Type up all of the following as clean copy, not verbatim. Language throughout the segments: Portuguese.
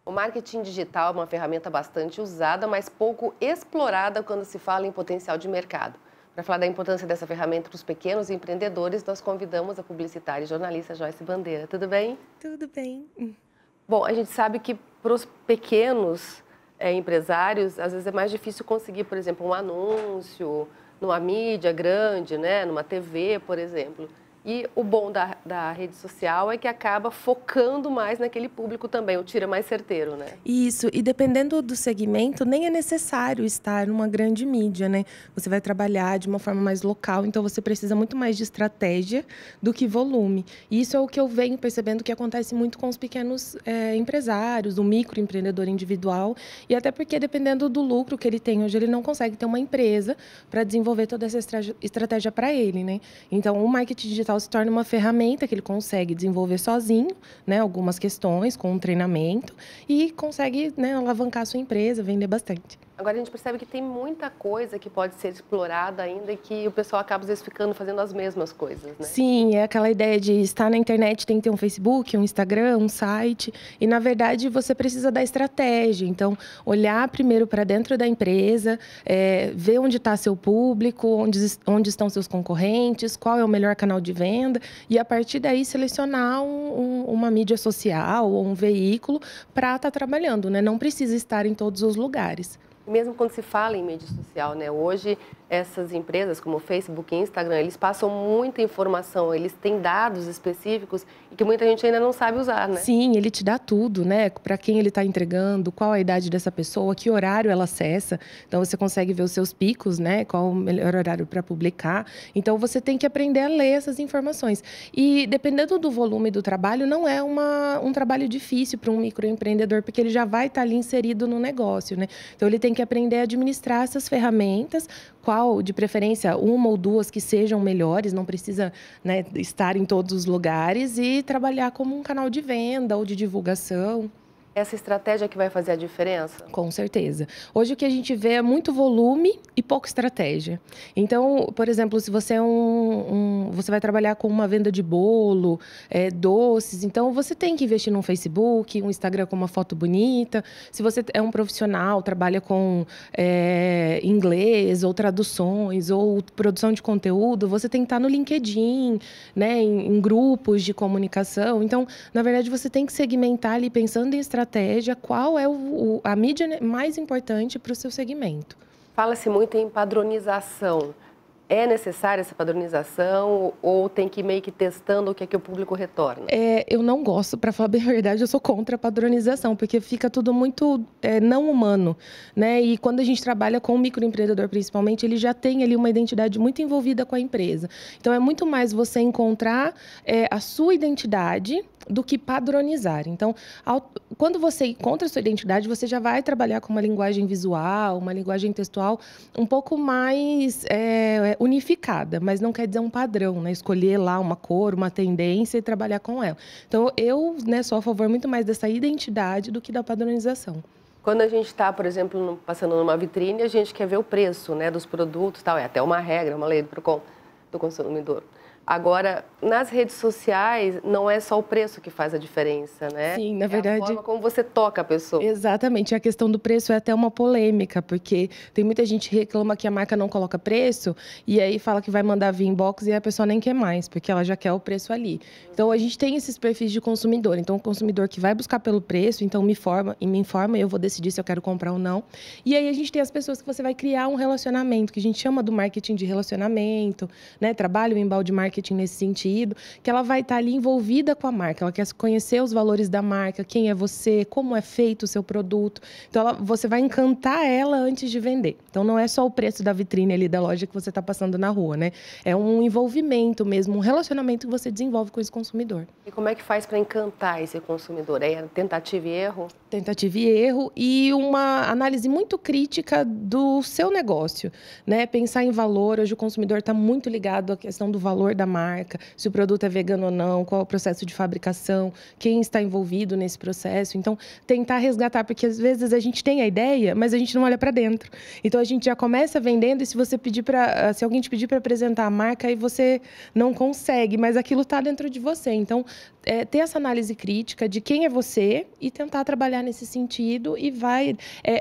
O marketing digital é uma ferramenta bastante usada, mas pouco explorada quando se fala em potencial de mercado. Para falar da importância dessa ferramenta para os pequenos empreendedores, nós convidamos a publicitária e jornalista Joyce Bandeira. Tudo bem? Tudo bem. Bom, a gente sabe que para os pequenos empresários, às vezes é mais difícil conseguir, por exemplo, um anúncio numa mídia grande, né? Numa TV, por exemplo. E o bom da rede social é que acaba focando mais naquele público também, o tiro é mais certeiro, né? Isso, e dependendo do segmento, nem é necessário estar numa grande mídia, né? Você vai trabalhar de uma forma mais local, então você precisa muito mais de estratégia do que volume. E isso é o que eu venho percebendo que acontece muito com os pequenos empresários, o microempreendedor individual, e até porque dependendo do lucro que ele tem hoje, ele não consegue ter uma empresa para desenvolver toda essa estratégia para ele, né? Então, o marketing digital se torna uma ferramenta que ele consegue desenvolver sozinho, né, algumas questões com um treinamento e consegue, né, alavancar a sua empresa, vender bastante. Agora a gente percebe que tem muita coisa que pode ser explorada ainda e que o pessoal acaba às vezes ficando fazendo as mesmas coisas, né? Sim, é aquela ideia de estar na internet, tem que ter um Facebook, um Instagram, um site. E, na verdade, você precisa da estratégia. Então, olhar primeiro para dentro da empresa, ver onde está seu público, onde estão seus concorrentes, qual é o melhor canal de venda. E, a partir daí, selecionar uma mídia social ou um veículo para estar trabalhando, né? Não precisa estar em todos os lugares. Mesmo quando se fala em mídia social, né? Hoje, essas empresas como Facebook e Instagram, eles passam muita informação, eles têm dados específicos e que muita gente ainda não sabe usar, né? Sim, ele te dá tudo, né? Para quem ele está entregando, qual a idade dessa pessoa, que horário ela acessa. Então, você consegue ver os seus picos, né? Qual o melhor horário para publicar. Então, você tem que aprender a ler essas informações. E, dependendo do volume do trabalho, não é um trabalho difícil para um microempreendedor, porque ele já vai estar ali inserido no negócio, né? Então, ele tem que aprender a administrar essas ferramentas, qual, de preferência, uma ou duas que sejam melhores, não precisa, né, estar em todos os lugares, e trabalhar como um canal de venda ou de divulgação. Essa estratégia que vai fazer a diferença? Com certeza. Hoje o que a gente vê é muito volume e pouca estratégia. Então, por exemplo, se você você vai trabalhar com uma venda de bolo, doces, então você tem que investir no Facebook, um Instagram com uma foto bonita. Se você é um profissional, trabalha com inglês ou traduções ou produção de conteúdo, você tem que estar no LinkedIn, né, em grupos de comunicação. Então, na verdade, você tem que segmentar ali pensando em estratégia, qual é a mídia mais importante para o seu segmento. Fala-se muito em padronização. É necessária essa padronização ou tem que ir meio que testando o que é que o público retorna? Eu não gosto, para falar bem a verdade, eu sou contra a padronização, porque fica tudo muito não humano, né? E quando a gente trabalha com o microempreendedor, principalmente, ele já tem ali uma identidade muito envolvida com a empresa. Então, é muito mais você encontrar a sua identidade do que padronizar. Então, quando você encontra a sua identidade, você já vai trabalhar com uma linguagem visual, uma linguagem textual um pouco mais unificada, mas não quer dizer um padrão, né? Escolher lá uma cor, uma tendência e trabalhar com ela. Então, eu, né, sou a favor muito mais dessa identidade do que da padronização. Quando a gente está, por exemplo, passando numa vitrine, a gente quer ver o preço, né, dos produtos, tal, é até uma regra, uma lei do consumidor. Agora, nas redes sociais, não é só o preço que faz a diferença, né? Sim, na verdade. É a forma como você toca a pessoa. Exatamente. A questão do preço é até uma polêmica, porque tem muita gente que reclama que a marca não coloca preço e aí fala que vai mandar vir inbox e a pessoa nem quer mais, porque ela já quer o preço ali. Então, a gente tem esses perfis de consumidor. Então, o consumidor que vai buscar pelo preço, então me informa, eu vou decidir se eu quero comprar ou não. E aí, a gente tem as pessoas que você vai criar um relacionamento, que a gente chama do marketing de relacionamento, né? Trabalho em embalde marketing nesse sentido, que ela vai estar ali envolvida com a marca, ela quer conhecer os valores da marca, quem é você, como é feito o seu produto. Então, você vai encantar ela antes de vender. Então, não é só o preço da vitrine ali da loja que você está passando na rua, né? É um envolvimento mesmo, um relacionamento que você desenvolve com esse consumidor. E como é que faz para encantar esse consumidor? É tentativa e erro? Tentativa e erro e uma análise muito crítica do seu negócio, né? Pensar em valor. Hoje o consumidor está muito ligado à questão do valor da marca, se o produto é vegano ou não, qual é o processo de fabricação, quem está envolvido nesse processo. Então, tentar resgatar, porque às vezes a gente tem a ideia, mas a gente não olha para dentro. Então, a gente já começa vendendo e se alguém te pedir para apresentar a marca, aí você não consegue, mas aquilo está dentro de você. Então, ter essa análise crítica de quem é você e tentar trabalhar nesse sentido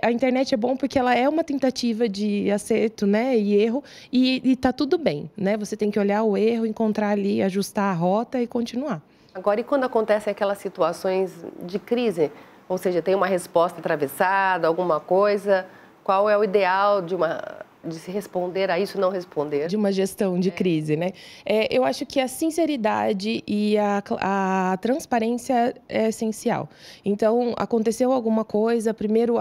a internet é bom porque ela é uma tentativa de acerto, né, e erro, e tá tudo bem, né? Você tem que olhar o erro, encontrar ali, ajustar a rota e continuar. Agora, e quando acontecem aquelas situações de crise? Ou seja, tem uma resposta atravessada, alguma coisa, qual é o ideal de se responder a isso, não responder? De uma gestão de crise, né? Eu acho que a sinceridade e a transparência é essencial. Então, aconteceu alguma coisa, primeiro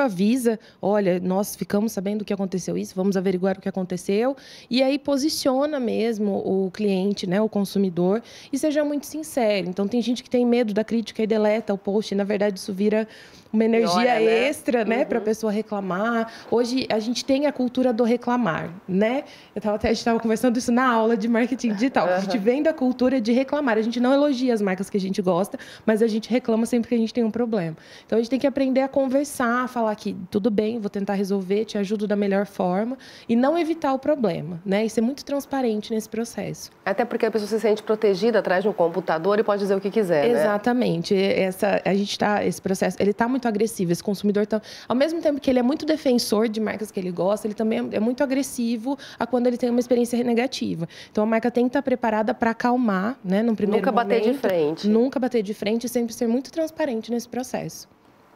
avisa, olha, nós ficamos sabendo que aconteceu isso, vamos averiguar o que aconteceu, e aí posiciona mesmo o cliente, né, o consumidor, e seja muito sincero. Então, tem gente que tem medo da crítica e deleta o post, e, na verdade, isso vira uma energia extra, né, para a pessoa reclamar. Hoje, a gente tem a cultura do reclamar, né? A gente estava conversando isso na aula de marketing digital. A gente vem da cultura de reclamar. A gente não elogia as marcas que a gente gosta, mas a gente reclama sempre que a gente tem um problema. Então, a gente tem que aprender a conversar, falar que tudo bem, vou tentar resolver, te ajudo da melhor forma e não evitar o problema, né? E ser muito transparente nesse processo. Até porque a pessoa se sente protegida atrás de um computador e pode dizer o que quiser, né? Exatamente. Esse processo, ele está muito agressivo. Esse consumidor tá, ao mesmo tempo que ele é muito defensor de marcas que ele gosta, ele também é muito agressivo quando ele tem uma experiência negativa. Então, a marca tem que estar preparada para acalmar, né, num primeiro momento. Nunca bater de frente. Nunca bater de frente e sempre ser muito transparente nesse processo.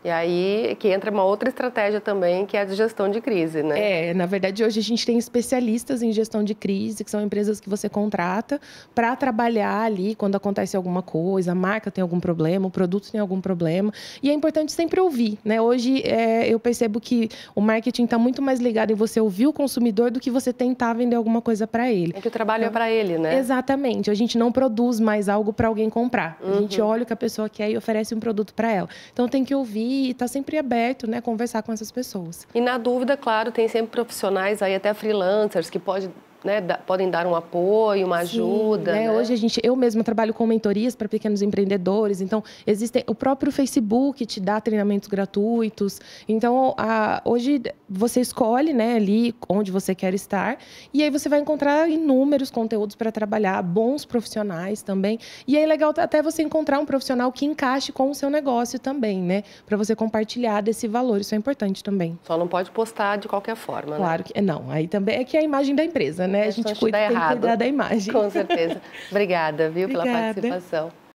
E aí que entra uma outra estratégia também, que é a de gestão de crise, né? Na verdade, hoje a gente tem especialistas em gestão de crise, que são empresas que você contrata para trabalhar ali quando acontece alguma coisa, a marca tem algum problema, o produto tem algum problema. E é importante sempre ouvir, né? Hoje, eu percebo que o marketing está muito mais ligado em você ouvir o consumidor do que você tentar vender alguma coisa para ele. É que o trabalho é para ele, né? Exatamente. A gente não produz mais algo para alguém comprar. A gente olha o que a pessoa quer e oferece um produto para ela. Então, tem que ouvir e estar sempre aberto, né, conversar com essas pessoas. E na dúvida, claro, tem sempre profissionais aí, até freelancers, que podem dar um apoio, uma ajuda. Né? Hoje eu mesma trabalho com mentorias para pequenos empreendedores, então o próprio Facebook te dá treinamentos gratuitos. Então, hoje você escolhe, né, ali onde você quer estar e aí você vai encontrar inúmeros conteúdos para trabalhar, bons profissionais também. E é legal até você encontrar um profissional que encaixe com o seu negócio também, né, para você compartilhar desse valor. Isso é importante também. Só não pode postar de qualquer forma, claro, né? Que não. Aí também é que é a imagem da empresa, né? A gente tem que cuidar da imagem. Com certeza. Obrigada, viu, Obrigada. pela participação.